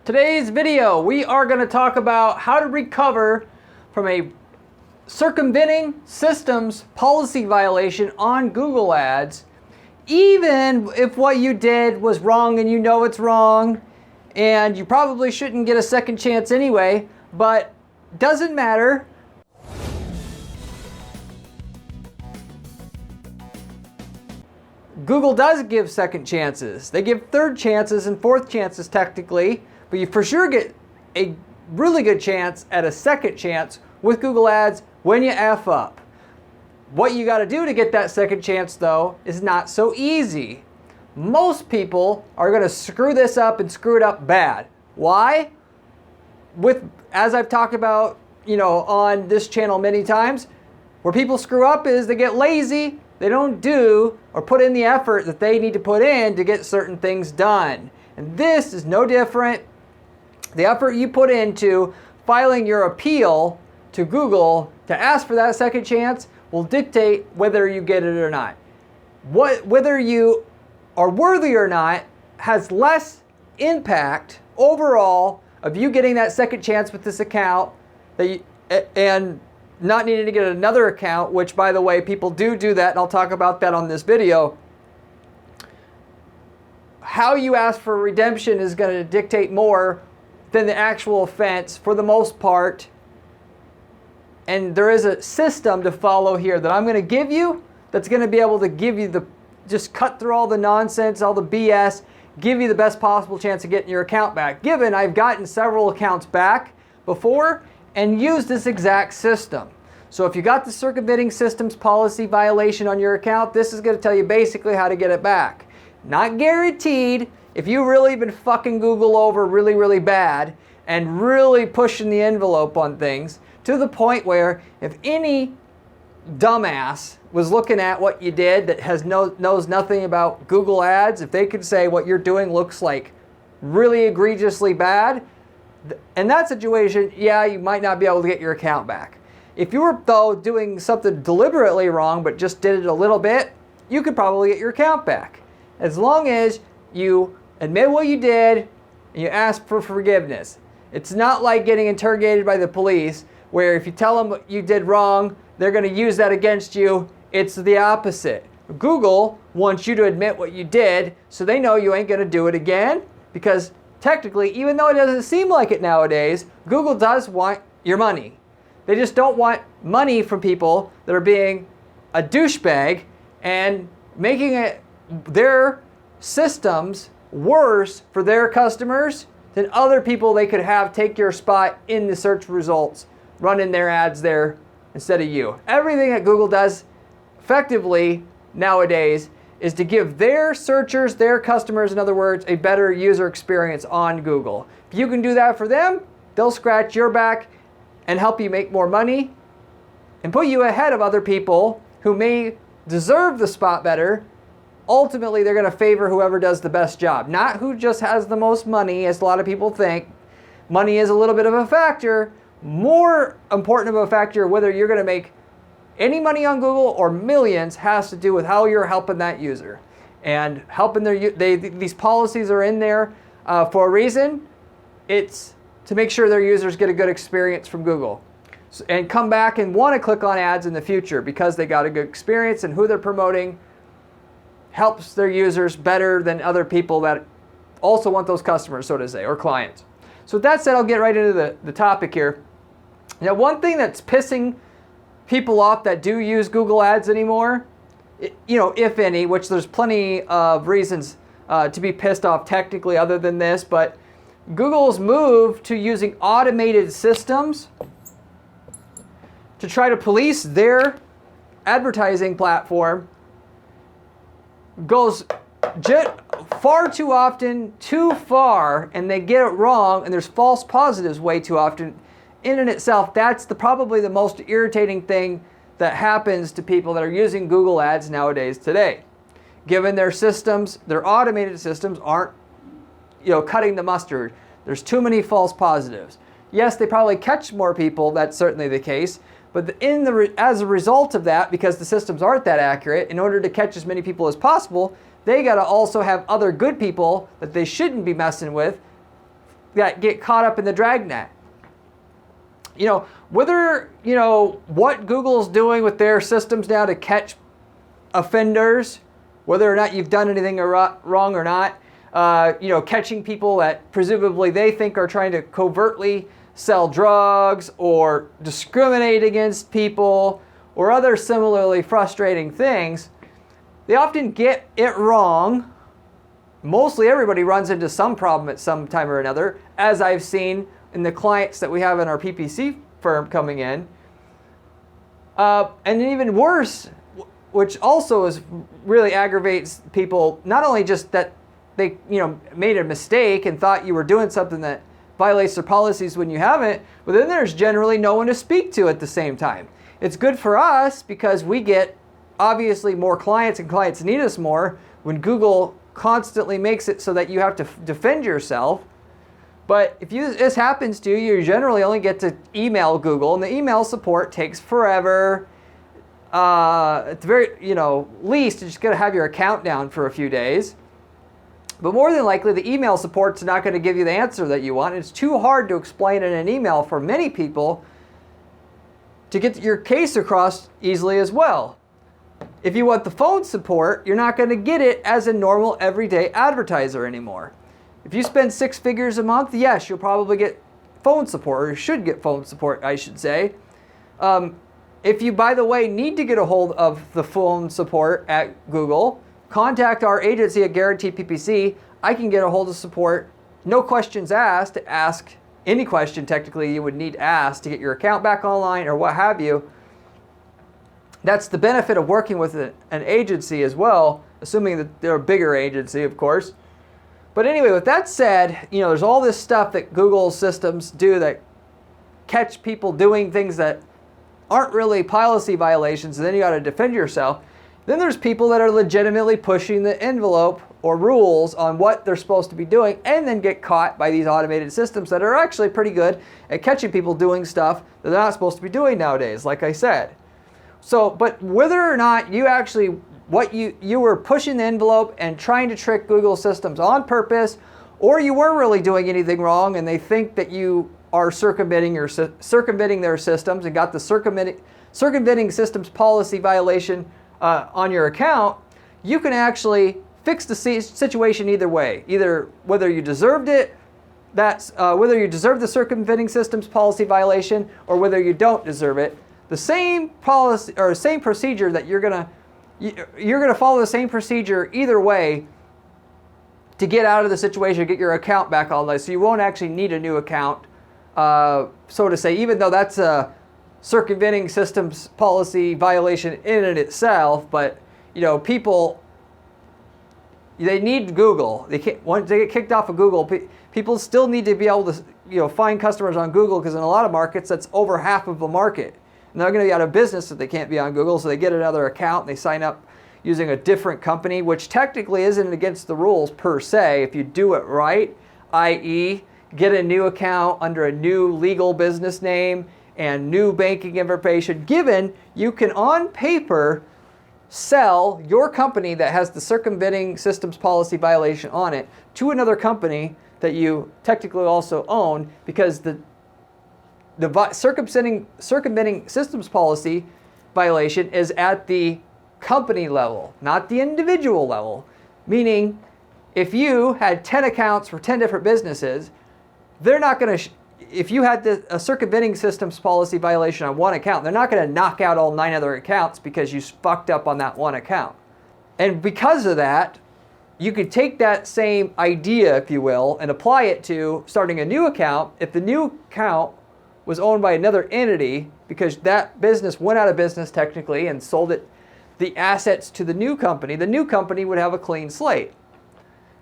Today's video, we are going to talk about how to recover from a circumventing systems policy violation on Google Ads, even if what you did was wrong and you know it's wrong, and you probably shouldn't get a second chance anyway, but doesn't matter. Google does give second chances. They give third chances and fourth chances technically, but you for sure get a really good chance at a second chance with Google Ads when you F up. What you got to do to get that second chance though is not so easy. Most people are going to screw this up and screw it up bad. Why? As I've talked about, on this channel many times, where people screw up is they get lazy. They don't do or put in the effort that they need to put in to get certain things done. And this is no different. The effort you put into filing your appeal to Google to ask for that second chance will dictate whether you get it or not. Whether you are worthy or not has less impact overall of you getting that second chance with this account and not needing to get another account, which by the way, people do that, and I'll talk about that on this video. How you ask for redemption is going to dictate more than the actual offense for the most part. And there is a system to follow here that I'm going to give you that's going to be able to give you just cut through all the nonsense, all the BS, give you the best possible chance of getting your account back. Given I've gotten several accounts back before and used this exact system. So if you got the circumventing systems policy violation on your account, this is going to tell you basically how to get it back. Not guaranteed. If you've really been fucking Google over really, really bad and really pushing the envelope on things to the point where if any dumbass was looking at what you did that knows nothing about Google Ads, if they could say what you're doing looks like really egregiously bad, in that situation, yeah, you might not be able to get your account back. If you were, though, doing something deliberately wrong but just did it a little bit, you could probably get your account back. As long as you admit what you did and you ask for forgiveness. It's not like getting interrogated by the police where if you tell them what you did wrong, they're going to use that against you. It's the opposite. Google wants you to admit what you did so they know you ain't going to do it again, because technically, even though it doesn't seem like it nowadays, Google does want your money. They just don't want money from people that are being a douchebag and making their systems worse for their customers than other people they could have take your spot in the search results, running their ads there instead of you. Everything that Google does effectively nowadays is to give their searchers, their customers, in other words, a better user experience on Google. If you can do that for them, they'll scratch your back and help you make more money and put you ahead of other people who may deserve the spot better. Ultimately, they're going to favor whoever does the best job, not who just has the most money, as a lot of people think. Money is a little bit of a factor. More important of a factor, whether you're going to make any money on Google or millions, has to do with how you're helping that user. And helping these policies are in there for a reason. It's to make sure their users get a good experience from Google and come back and want to click on ads in the future because they got a good experience, and who they're promoting helps their users better than other people that also want those customers, so to say, or clients. So with that said, I'll get right into the topic here. Now, one thing that's pissing people off that do use Google Ads anymore, if any, which there's plenty of reasons to be pissed off technically other than this, but Google's move to using automated systems to try to police their advertising platform goes far too often, too far, and they get it wrong, and there's false positives way too often. In and itself, that's probably the most irritating thing that happens to people that are using Google Ads nowadays today. Given their systems, their automated systems aren't cutting the mustard. There's too many false positives. Yes, they probably catch more people, that's certainly the case, but as a result of that, because the systems aren't that accurate, in order to catch as many people as possible, they got to also have other good people that they shouldn't be messing with that get caught up in the dragnet. Whether, what Google's doing with their systems now to catch offenders, whether or not you've done anything wrong or not, catching people that presumably they think are trying to covertly sell drugs or discriminate against people or other similarly frustrating things, they often get it wrong. Mostly everybody runs into some problem at some time or another, as I've seen in the clients that we have in our PPC firm coming in. And even worse, which also really aggravates people, not only just that they made a mistake and thought you were doing something that violates their policies when you haven't, but then there's generally no one to speak to at the same time. It's good for us because we get obviously more clients and clients need us more when Google constantly makes it so that you have to defend yourself. But if this happens to you, you generally only get to email Google, and the email support takes forever. At the very least, you're just going to have your account down for a few days. But more than likely, the email support's not going to give you the answer that you want. It's too hard to explain in an email for many people to get your case across easily as well. If you want the phone support, you're not going to get it as a normal everyday advertiser anymore. If you spend 6 figures a month, yes, you'll probably get phone support, or you should get phone support, I should say. If you, by the way, need to get a hold of the phone support at Google, contact our agency at Guaranteed PPC. I can get a hold of support, no questions asked, to ask any question technically you would need to ask to get your account back online or what have you. That's the benefit of working with an agency as well, assuming that they're a bigger agency, of course. But anyway, with that said, there's all this stuff that Google systems do that catch people doing things that aren't really policy violations, and then you got to defend yourself. Then there's people that are legitimately pushing the envelope or rules on what they're supposed to be doing and then get caught by these automated systems that are actually pretty good at catching people doing stuff that they're not supposed to be doing nowadays, like I said. So, but whether or not you actually, you were pushing the envelope and trying to trick Google systems on purpose, or you weren't really doing anything wrong and they think that you are circumventing their systems and got the circumventing systems policy violation on your account, you can actually fix the situation either way. Either whether you deserved it, whether you deserve the circumventing systems policy violation, or whether you don't deserve it. The same policy or same procedure that you're gonna follow the same procedure either way to get out of the situation, get your account back online. So you won't actually need a new account, so to say, even though that's a circumventing systems policy violation in and itself. But people, they need Google. They can't, once they get kicked off of Google, people still need to be able to find customers on Google, because in a lot of markets that's over half of the market. And they're going to be out of business if they can't be on Google, so they get another account and they sign up using a different company, which technically isn't against the rules per se if you do it right, i.e. get a new account under a new legal business name and new banking information, given you can on paper sell your company that has the circumventing systems policy violation on it to another company that you technically also own, because the circumventing systems policy violation is at the company level, not the individual level. Meaning, if you had 10 accounts for 10 different businesses, they're not going to, if you had a circumventing systems policy violation on one account, they're not going to knock out all 9 other accounts because you fucked up on that one account. And because of that, you could take that same idea, if you will, and apply it to starting a new account. If the new account was owned by another entity, because that business went out of business technically and sold the assets to the new company would have a clean slate.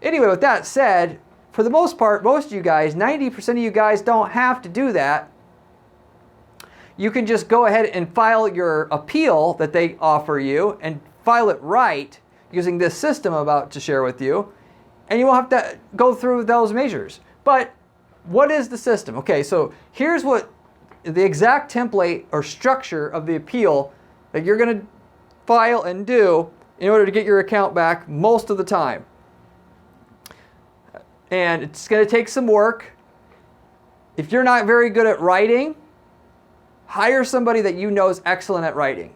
Anyway, with that said, for the most part, most of you guys, 90% of you guys don't have to do that. You can just go ahead and file your appeal that they offer you and file it right using this system I'm about to share with you, and you won't have to go through those measures. But what is the system? Okay, so here's what the exact template or structure of the appeal that you're going to file and do in order to get your account back most of the time. And it's going to take some work. If you're not very good at writing, hire somebody that you know is excellent at writing.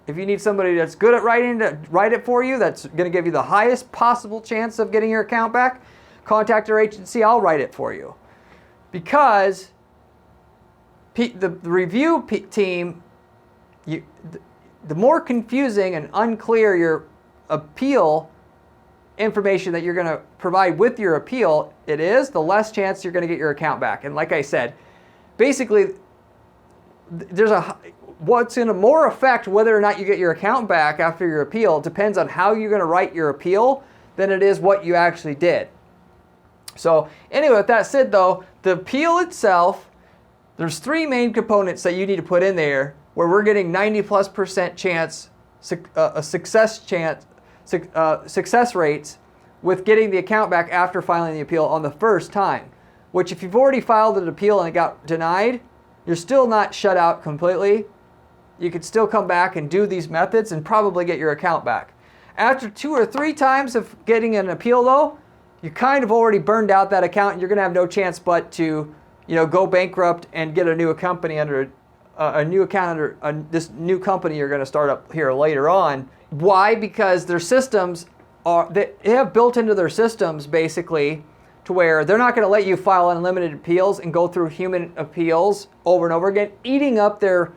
If you need somebody that's good at writing to write it for you, that's going to give you the highest possible chance of getting your account back, contact our agency, I'll write it for you. Because the review team, the more confusing and unclear your appeal information that you're going to provide with your appeal it is, the less chance you're going to get your account back. And like I said, basically, what's going to more affect whether or not you get your account back after your appeal depends on how you're going to write your appeal than it is what you actually did. So anyway, with that said though, the appeal itself, there's 3 main components that you need to put in there where we're getting 90+% chance, success rates with getting the account back after filing the appeal on the first time. Which if you've already filed an appeal and it got denied, you're still not shut out completely. You could still come back and do these methods and probably get your account back. After 2 or 3 times of getting an appeal though, you kind of already burned out that account and you're going to have no chance but to, go bankrupt and get a new company under a new account under this new company you're going to start up here later on. Why? Because their systems they have built into their systems basically to where they're not going to let you file unlimited appeals and go through human appeals over and over again, eating up their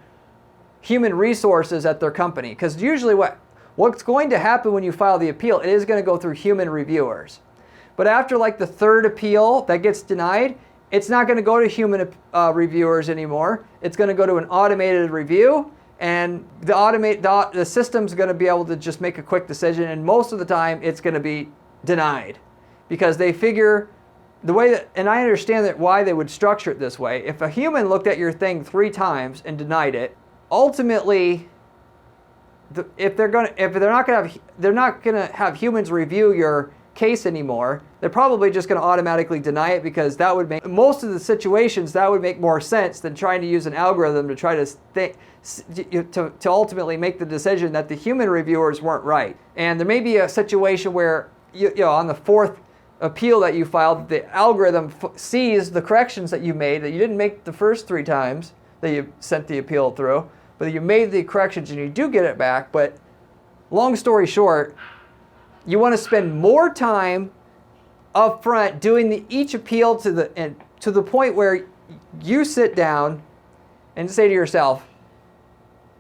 human resources at their company. Because usually what's going to happen when you file the appeal, it is going to go through human reviewers. But after like the 3rd appeal that gets denied, it's not going to go to human reviewers anymore. It's going to go to an automated review, and the system's going to be able to just make a quick decision, and most of the time it's going to be denied because they figure the way that, and I understand that why they would structure it this way. If a human looked at your thing 3 times and denied it, ultimately, if they're not going to have humans review your case anymore, they're probably just going to automatically deny it because that would make most of the situations that would make more sense than trying to use an algorithm to try to ultimately make the decision that the human reviewers weren't right. And there may be a situation where on the 4th appeal that you filed, the algorithm sees the corrections that you made that you didn't make the first 3 times that you sent the appeal through, but you made the corrections and you do get it back. But long story short, you want to spend more time up front doing each appeal to the point where you sit down and say to yourself,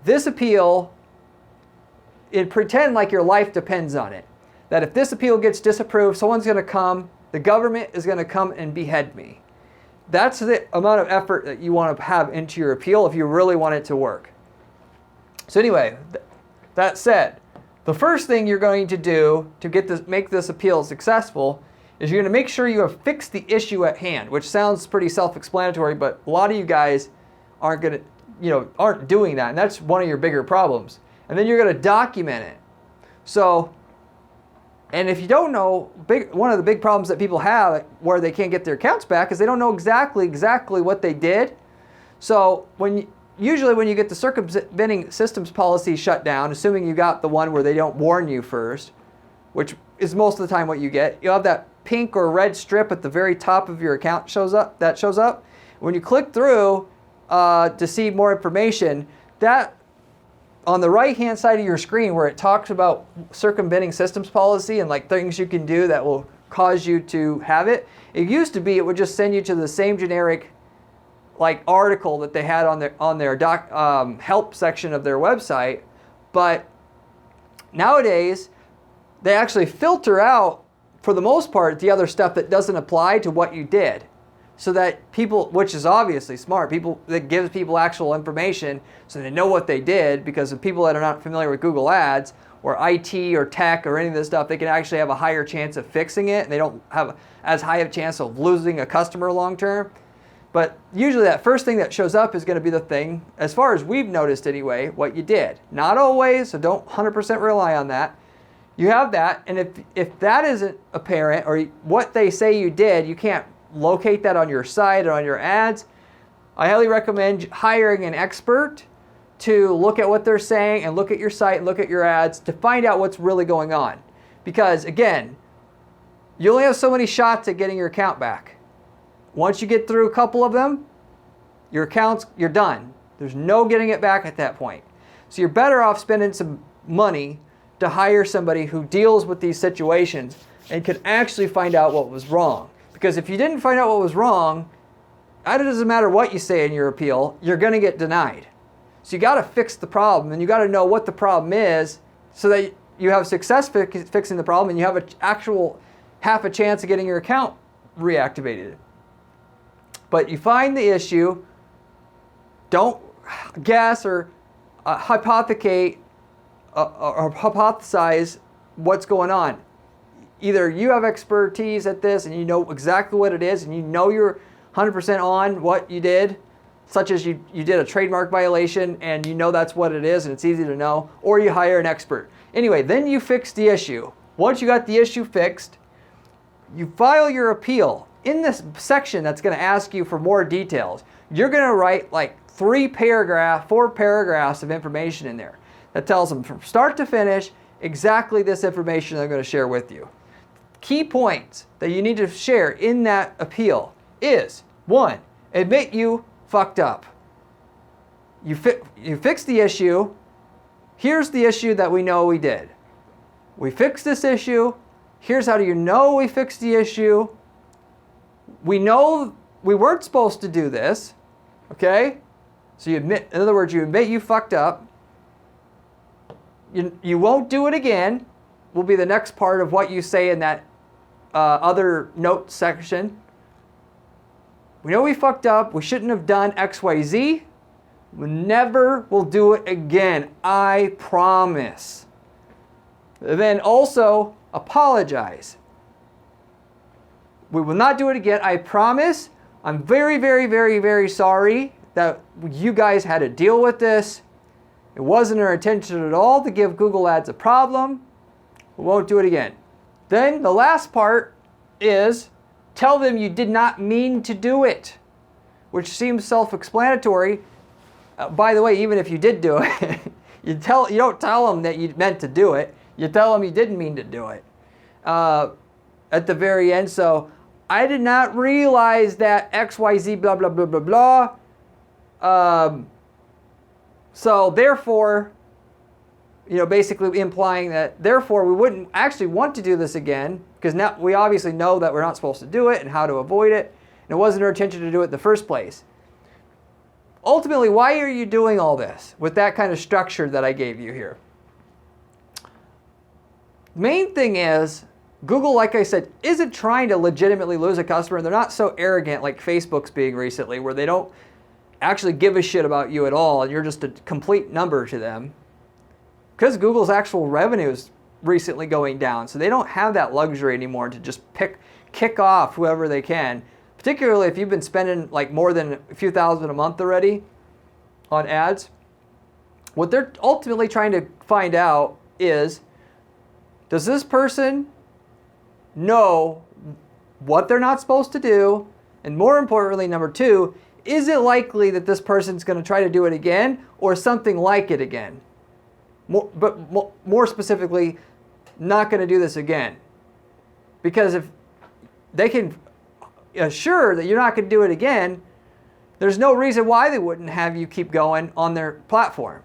this appeal, and pretend like your life depends on it. That if this appeal gets disapproved, someone's going to come, the government is going to come and behead me. That's the amount of effort that you want to have into your appeal if you really want it to work. So anyway, that said, the first thing you're going to do to make this appeal successful is you're going to make sure you have fixed the issue at hand, which sounds pretty self-explanatory, but a lot of you guys aren't doing that, and that's one of your bigger problems. And then you're going to document it. So, and if you don't know, one of the big problems that people have where they can't get their accounts back is they don't know exactly what they did. So usually when you get the circumventing systems policy shut down, assuming you got the one where they don't warn you first, which is most of the time what you get, you'll have that pink or red strip at the very top of your account shows up. When you click through to see more information, that on the right hand side of your screen where it talks about circumventing systems policy and like things you can do that will cause you to have it, it used to be it would just send you to the same generic like article that they had on their help section of their website. But nowadays they actually filter out, for the most part, the other stuff that doesn't apply to what you did, so that people, which is obviously smart, that gives people actual information so they know what they did, because of people that are not familiar with Google Ads or IT or tech or any of this stuff, they can actually have a higher chance of fixing it, and they don't have as high a chance of losing a customer long term. But usually that first thing that shows up is going to be the thing, as far as we've noticed anyway, what you did. Not always, so don't 100% rely on that. You have that, and if that isn't apparent, or what they say you did, you can't locate that on your site or on your ads, I highly recommend hiring an expert to look at what they're saying and look at your site and look at your ads to find out what's really going on. Because again, you only have so many shots at getting your account back. Once you get through a couple of them, your accounts, you're done. There's no getting it back at that point. So you're better off spending some money to hire somebody who deals with these situations and can actually find out what was wrong. Because if you didn't find out what was wrong, it doesn't matter what you say in your appeal, you're going to get denied. So you got to fix the problem, and you got to know what the problem is so that you have success fixing the problem and you have an actual half a chance of getting your account reactivated. But you find the issue, don't guess or hypothesize what's going on. Either you have expertise at this and you know exactly what it is and you know you're 100% on what you did, such as you did a trademark violation and you know that's what it is and it's easy to know, or you hire an expert. Anyway, then you fix the issue. Once you got the issue fixed, you file your appeal. In this section that's going to ask you for more details, you're going to write like 4 paragraphs of information in there that tells them from start to finish exactly this information they're going to share with you. Key points that you need to share in that appeal is, 1, admit you fucked up. You fixed the issue. Here's the issue that we know we did. We fixed this issue. Here's how do you know we fixed the issue. We know we weren't supposed to do this. Okay? So you admit, in other words, you admit you fucked up. You won't do it again, will be the next part of what you say in that other note section. We know we fucked up. We shouldn't have done X, Y, Z. We never will do it again. I promise. Then also apologize. We will not do it again. I promise. I'm very, very, very, very sorry that you guys had to deal with this. It wasn't our intention at all to give Google Ads a problem. We won't do it again. Then the last part is tell them you did not mean to do it, which seems self-explanatory. By the way, even if you did do it, you don't tell them that you meant to do it. You tell them you didn't mean to do it at the very end. So I did not realize that X, Y, Z, blah, blah, blah, blah, blah. So therefore, basically implying that therefore we wouldn't actually want to do this again because now we obviously know that we're not supposed to do it and how to avoid it. And it wasn't our intention to do it in the first place. Ultimately, why are you doing all this with that kind of structure that I gave you here? Main thing is, Google, like I said, isn't trying to legitimately lose a customer. They're not so arrogant like Facebook's being recently, where they don't actually give a shit about you at all and you're just a complete number to them. Because Google's actual revenue is recently going down, so they don't have that luxury anymore to just kick off whoever they can. Particularly if you've been spending like more than a few thousand a month already on ads. What they're ultimately trying to find out is, does this person know what they're not supposed to do? And more importantly, number 2, is it likely that this person's going to try to do it again or something like it again? More specifically, not going to do this again. Because if they can assure that you're not going to do it again, there's no reason why they wouldn't have you keep going on their platform.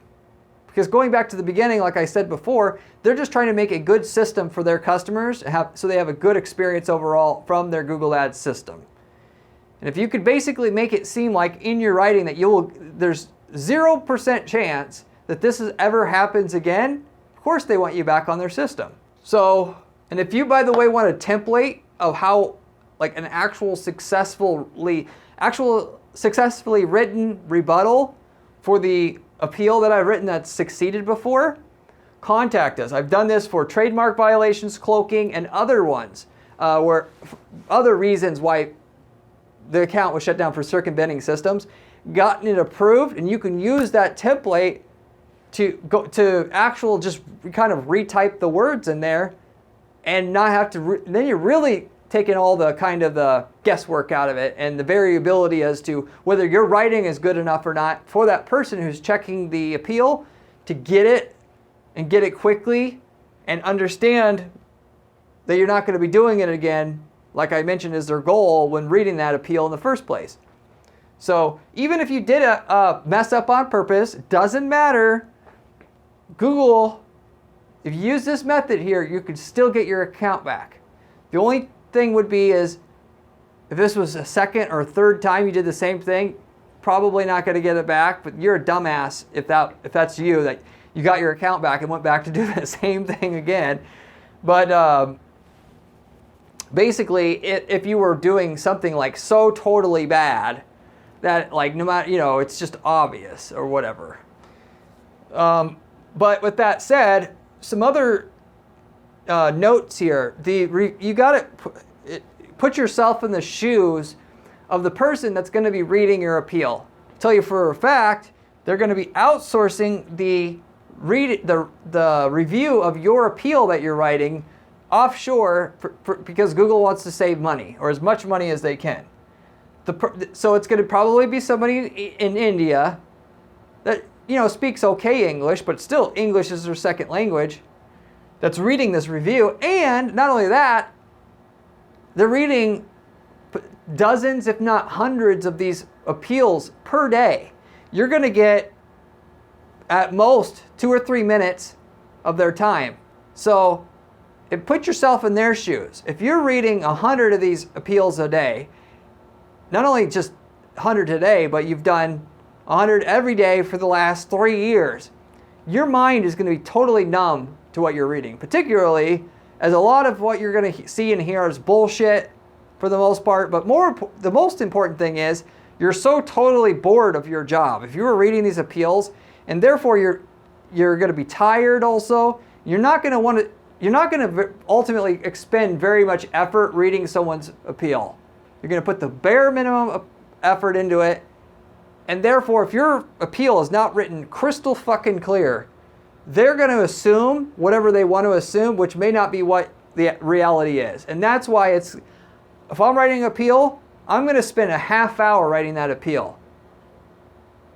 Because going back to the beginning, like I said before, they're just trying to make a good system for their customers so they have a good experience overall from their Google Ads system. And if you could basically make it seem like in your writing that there's 0% chance that this ever happens again, of course they want you back on their system. So, and if you, by the way, want a template of how like an actual successfully written rebuttal for the appeal that I've written that's succeeded before, contact us. I've done this for trademark violations, cloaking, and other ones, where other reasons why the account was shut down for circumventing systems, gotten it approved, and you can use that template to just kind of retype the words in there and not have to, then you're really taking all the kind of the guesswork out of it and the variability as to whether your writing is good enough or not for that person who's checking the appeal to get it and get it quickly and understand that you're not going to be doing it again like I mentioned, is their goal when reading that appeal in the first place. So even if you did a mess up on purpose, doesn't matter. Google, if you use this method here, you could still get your account back. The only thing would be is if this was a second or third time you did the same thing, probably not going to get it back, but you're a dumbass if that's you, that you got your account back and went back to do the same thing again. But basically, if you were doing something like so totally bad that like no matter, it's just obvious or whatever. But with that said, some other notes here. You got to put yourself in the shoes of the person that's going to be reading your appeal. I'll tell you for a fact, they're going to be outsourcing the review of your appeal that you're writing offshore because Google wants to save money, or as much money as they can. So it's going to probably be somebody in India that speaks okay English, but still English is their second language, that's reading this review. And not only that, they're reading dozens, if not hundreds, of these appeals per day. You're going to get at most 2 or 3 minutes of their time. So put yourself in their shoes. If you're reading 100 of these appeals a day, not only just 100 today, but you've done 100 every day for the last 3 years, your mind is going to be totally numb to what you're reading, particularly as a lot of what you're going to see and hear is bullshit for the most part. But the most important thing is you're so totally bored of your job. If you were reading these appeals, and therefore you're going to be tired also, you're not going to ultimately expend very much effort reading someone's appeal. You're going to put the bare minimum effort into it. And therefore, if your appeal is not written crystal fucking clear, they're going to assume whatever they want to assume, which may not be what the reality is. And that's why if I'm writing an appeal, I'm going to spend a half hour writing that appeal,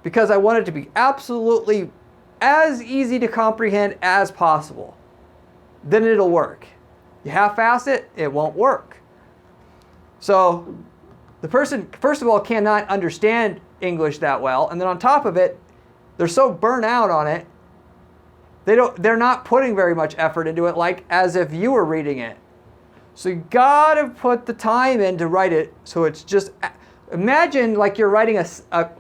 because I want it to be absolutely as easy to comprehend as possible. Then it'll work. You half-ass it, it won't work. So the person, first of all, cannot understand English that well, and then on top of it, they're so burnt out on it, they're not putting very much effort into it, like as if you were reading it. So you gotta put the time in to write it. So it's just, imagine like you're writing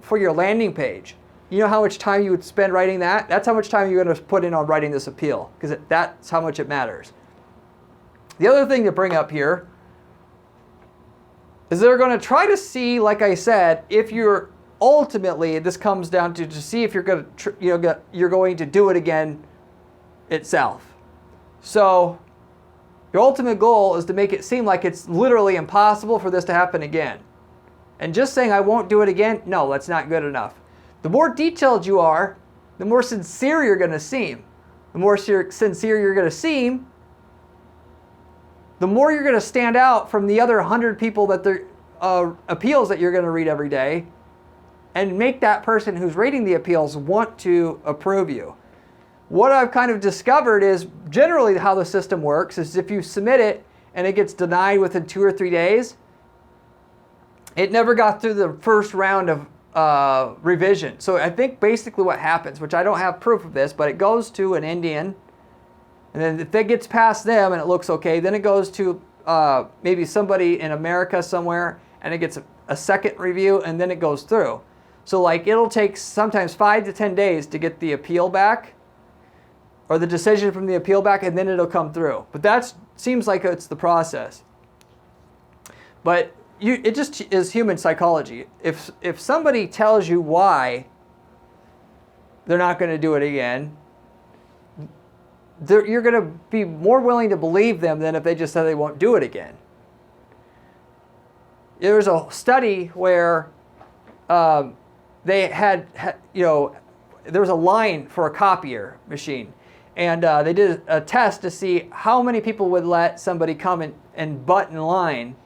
for your landing page. You know how much time you would spend writing that? That's how much time you're going to put in on writing this appeal, because that's how much it matters. The other thing to bring up here is they're going to try to see, like I said, if you're ultimately, this comes down to see if you're going to do it again itself. So your ultimate goal is to make it seem like it's literally impossible for this to happen again. And just saying I won't do it again, no, that's not good enough. The more detailed you are, the more sincere you're going to seem. The more sincere you're going to seem, the more you're going to stand out from the other 100 people that appeals that you're going to read every day, and make that person who's reading the appeals want to approve you. What I've kind of discovered is generally how the system works is if you submit it and it gets denied within 2 or 3 days, it never got through the first round of revision. So I think basically what happens, which I don't have proof of this, but it goes to an Indian, and then if it gets past them and it looks okay, then it goes to maybe somebody in America somewhere, and it gets a second review, and then it goes through. So like it'll take sometimes 5 to 10 days to get the appeal back, or the decision from the appeal back, and then it'll come through. But that seems like it's the process. But it just is human psychology. If somebody tells you why they're not going to do it again, you're going to be more willing to believe them than if they just said they won't do it again. There was a study where they had there was a line for a copier machine, and they did a test to see how many people would let somebody come and butt in line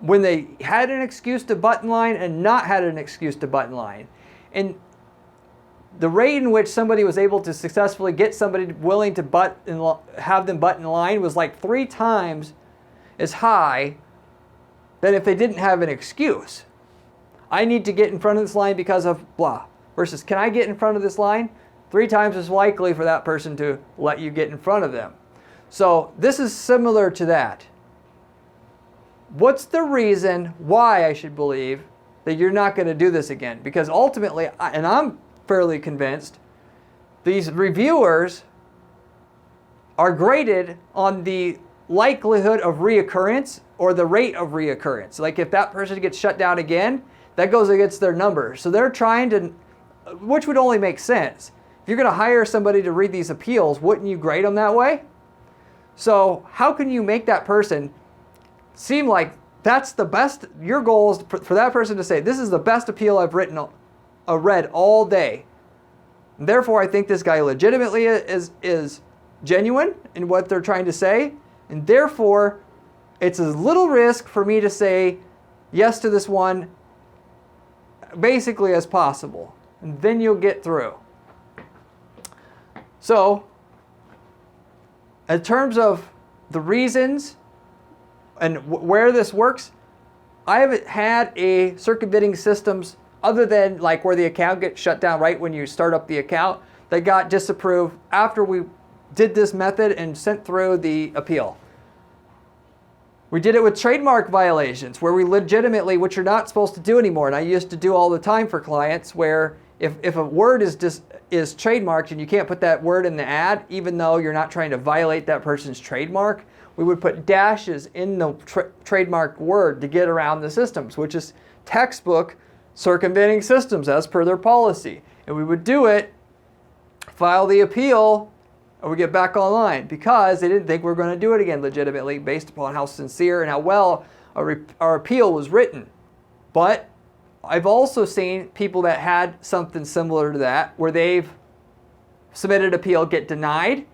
when they had an excuse to butt in line and not had an excuse to butt in line. And the rate in which somebody was able to successfully get somebody willing to have them butt in line was like 3 times is high than if they didn't have an excuse. I need to get in front of this line because of blah. Versus, can I get in front of this line? 3 times as likely for that person to let you get in front of them. So this is similar to that. What's the reason why I should believe that you're not going to do this again? Because ultimately, and I'm fairly convinced, these reviewers are graded on the likelihood of reoccurrence or the rate of reoccurrence. Like if that person gets shut down again, that goes against their numbers. So they're trying to, which would only make sense. If you're going to hire somebody to read these appeals, wouldn't you grade them that way? So how can you make that person seem like that's the best? Your goal is for that person to say, this is the best appeal I've read all day. And therefore, I think this guy legitimately is genuine in what they're trying to say. And therefore, it's as little risk for me to say yes to this one basically as possible. And then you'll get through. So, in terms of the reasons and where this works, I haven't had a circumventing systems other than like where the account gets shut down right when you start up the account that got disapproved after we did this method and sent through the appeal. We did it with trademark violations where we legitimately, which you're not supposed to do anymore, and I used to do all the time for clients, where if a word is trademarked and you can't put that word in the ad, even though you're not trying to violate that person's trademark, we would put dashes in the trademark word to get around the systems, which is textbook circumventing systems as per their policy. And we would do it, file the appeal, and we get back online because they didn't think we were going to do it again legitimately based upon how sincere and how well our appeal was written. But I've also seen people that had something similar to that where they've submitted appeal, get denied.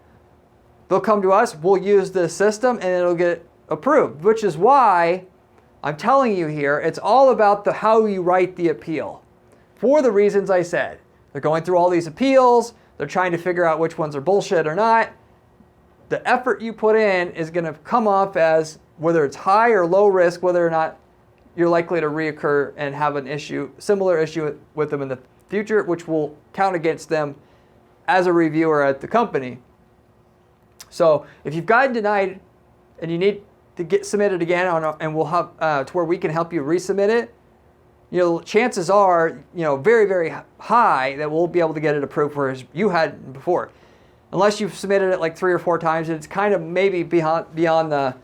They'll come to us, we'll use this system, and it'll get approved, which is why I'm telling you here, it's all about how you write the appeal. For the reasons I said. They're going through all these appeals, they're trying to figure out which ones are bullshit or not. The effort you put in is going to come off as whether it's high or low risk, whether or not you're likely to reoccur and have an issue, similar issue with them in the future, which will count against them as a reviewer at the company. So if you've gotten denied and you need to get submitted again, and we'll have to where we can help you resubmit it, chances are, very, very high that we'll be able to get it approved whereas you had before. Unless you've submitted it like 3 or 4 times, it's kind of maybe beyond the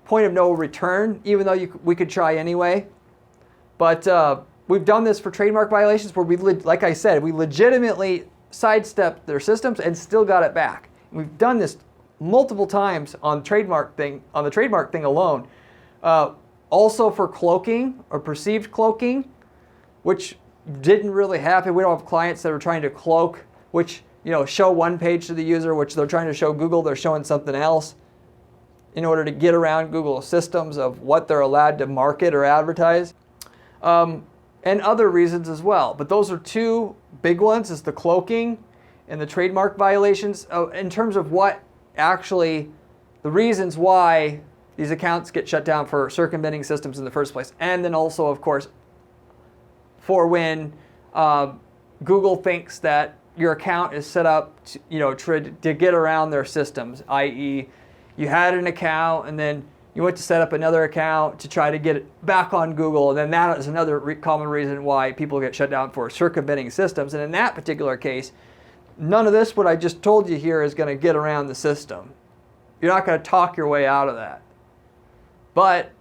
point of no return, even though we could try anyway. But we've done this for trademark violations where like I said, we legitimately sidestepped their systems and still got it back. We've done this multiple times on the trademark thing alone. Also for cloaking or perceived cloaking, which didn't really happen. We don't have clients that are trying to cloak, which show one page to the user, which they're trying to show Google, they're showing something else in order to get around Google's systems of what they're allowed to market or advertise, and other reasons as well. But those are 2 big ones, is the cloaking and the trademark violations. In terms of what actually, the reasons why these accounts get shut down for circumventing systems in the first place. And then also, of course, for when Google thinks that your account is set up to get around their systems, i.e. you had an account and then you went to set up another account to try to get it back on Google, and then that is another common reason why people get shut down for circumventing systems. And in that particular case, none of this, what I just told you here, is going to get around the system. You're not going to talk your way out of that. But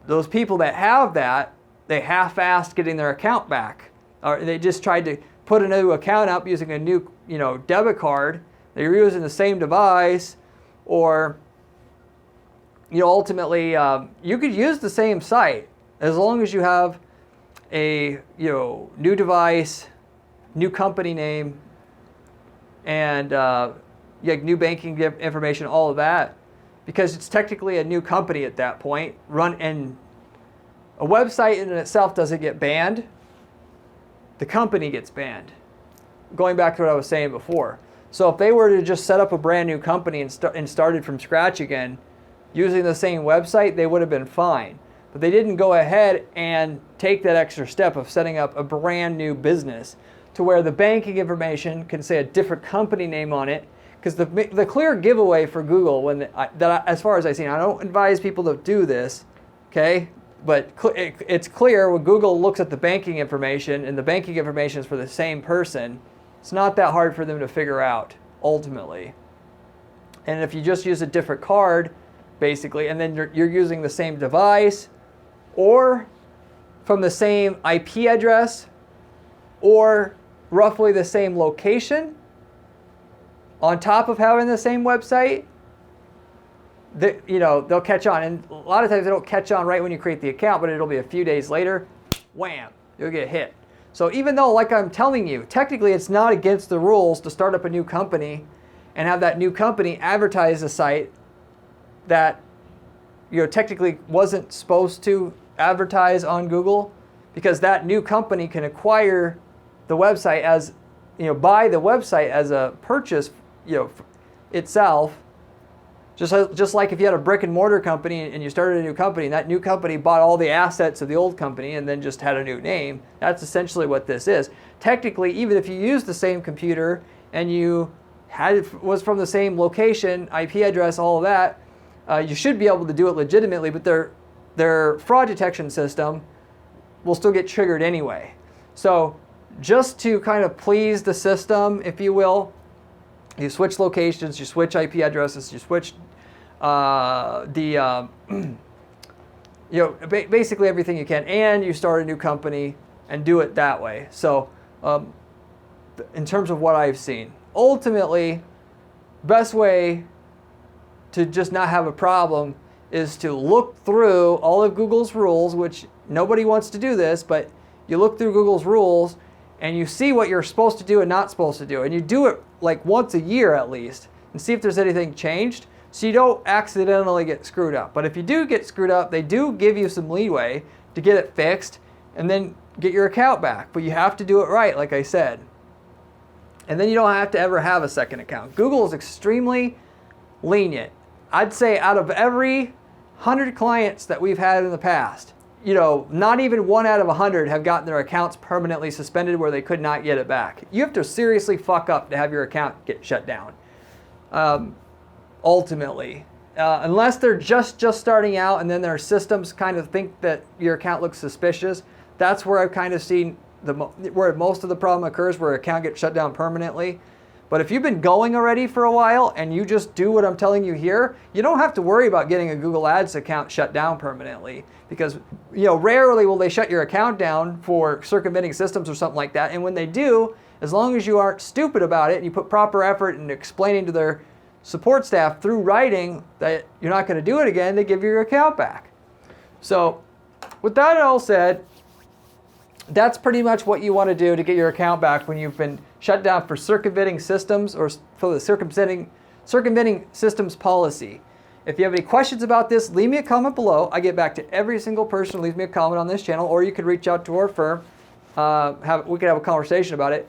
those people that have that, they half-assed getting their account back. Or they just tried to put a new account up using a new, debit card. They're using the same device, or, ultimately, you could use the same site as long as you have a, new device, new company name, and new banking information, all of that, because it's technically a new company at that point. And a website in itself doesn't get banned. The company gets banned. Going back to what I was saying before. So if they were to just set up a brand new company and started from scratch again, using the same website, they would have been fine. But they didn't go ahead and take that extra step of setting up a brand new business to where the banking information can say a different company name on it. Because the clear giveaway for Google, as far as I've seen, I don't advise people to do this, okay? But it's clear when Google looks at the banking information and the banking information is for the same person, it's not that hard for them to figure out, ultimately. And if you just use a different card, basically, and then you're using the same device or from the same IP address or roughly the same location on top of having the same website, they'll catch on. And a lot of times they don't catch on right when you create the account, but it'll be a few days later, wham, you'll get hit. So even though, like I'm telling you, technically it's not against the rules to start up a new company and have that new company advertise a site that technically wasn't supposed to advertise on Google, because that new company can acquire the website as, buy the website as a purchase, itself. Just like if you had a brick and mortar company and you started a new company, and that new company bought all the assets of the old company and then just had a new name, that's essentially what this is. Technically, even if you use the same computer and you was from the same location, IP address, all of that, you should be able to do it legitimately, but their fraud detection system will still get triggered anyway. So just to kind of please the system, if you will, you switch locations, you switch IP addresses, you switch basically everything you can, and you start a new company and do it that way. So in terms of what I've seen, ultimately, best way to just not have a problem is to look through all of Google's rules, which nobody wants to do this, but you look through Google's rules and you see what you're supposed to do and not supposed to do. And you do it like once a year at least and see if there's anything changed so you don't accidentally get screwed up. But if you do get screwed up, they do give you some leeway to get it fixed and then get your account back. But you have to do it right, like I said. And then you don't have to ever have a second account. Google is extremely lenient. I'd say out of every 100 clients that we've had in the past, not even 1 out of 100 have gotten their accounts permanently suspended where they could not get it back. You have to seriously fuck up to have your account get shut down, ultimately. Unless they're just starting out and then their systems kind of think that your account looks suspicious, that's where I've kind of seen where most of the problem occurs, where an account gets shut down permanently. But if you've been going already for a while and you just do what I'm telling you here, you don't have to worry about getting a Google Ads account shut down permanently, because rarely will they shut your account down for circumventing systems or something like that. And when they do, as long as you aren't stupid about it and you put proper effort in explaining to their support staff through writing that you're not going to do it again, they give you your account back. So with that all said, that's pretty much what you want to do to get your account back when you've been shut down for circumventing systems or for the circumventing systems policy. If you have any questions about this, leave me a comment below. I get back to every single person who leaves me a comment on this channel, or you could reach out to our firm. We could have a conversation about it.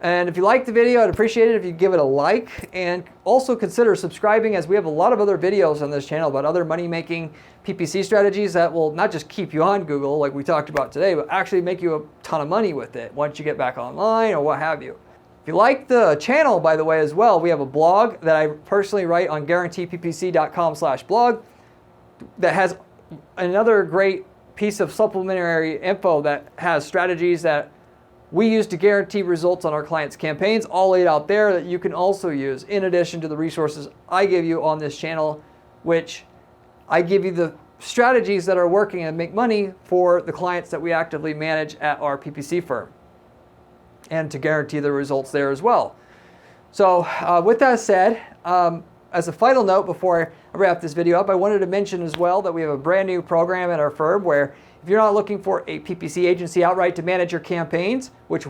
And if you like the video, I'd appreciate it if you give it a like, and also consider subscribing, as we have a lot of other videos on this channel about other money-making PPC strategies that will not just keep you on Google like we talked about today, but actually make you a ton of money with it once you get back online or what have you. If you like the channel, by the way, as well, we have a blog that I personally write on guaranteeppc.com/blog that has another great piece of supplementary info that has strategies that we use to guarantee results on our clients' campaigns, all laid out there that you can also use in addition to the resources I give you on this channel, which I give you the strategies that are working and make money for the clients that we actively manage at our PPC firm, and to guarantee the results there as well. So with that said, as a final note before I wrap this video up, I wanted to mention as well that we have a brand new program at our firm where if you're not looking for a PPC agency outright to manage your campaigns, which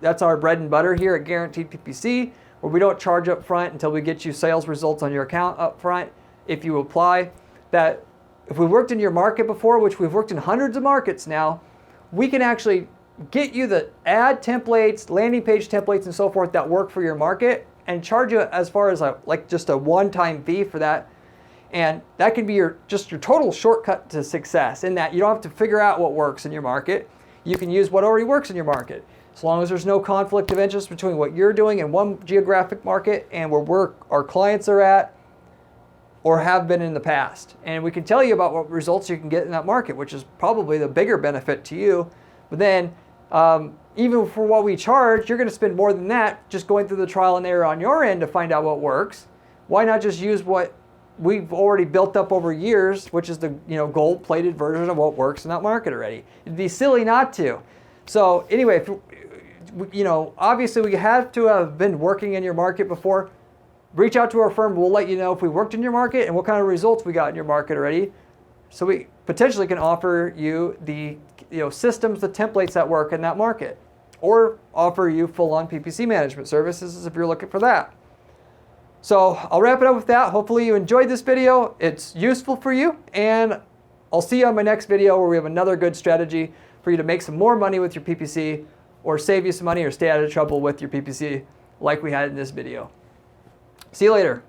that's our bread and butter here at Guaranteed PPC, where we don't charge up front until we get you sales results on your account up front if you apply, that if we worked in your market before, which we've worked in hundreds of markets now, we can actually get you the ad templates, landing page templates, and so forth that work for your market and charge you as far as just a one-time fee for that. And that can be just your total shortcut to success, in that you don't have to figure out what works in your market. You can use what already works in your market. As long as there's no conflict of interest between what you're doing in one geographic market and where our clients are at or have been in the past. And we can tell you about what results you can get in that market, which is probably the bigger benefit to you. But then even for what we charge, you're going to spend more than that just going through the trial and error on your end to find out what works. Why not just use what we've already built up over years, which is the gold-plated version of what works in that market already? It'd be silly not to. So anyway, obviously we have to have been working in your market before. Reach out to our firm. We'll let you know if we worked in your market and what kind of results we got in your market already. So we potentially can offer you the systems, the templates that work in that market, or offer you full-on PPC management services if you're looking for that. So I'll wrap it up with that. Hopefully you enjoyed this video. It's useful for you, and I'll see you on my next video where we have another good strategy for you to make some more money with your PPC, or save you some money, or stay out of trouble with your PPC like we had in this video. See you later.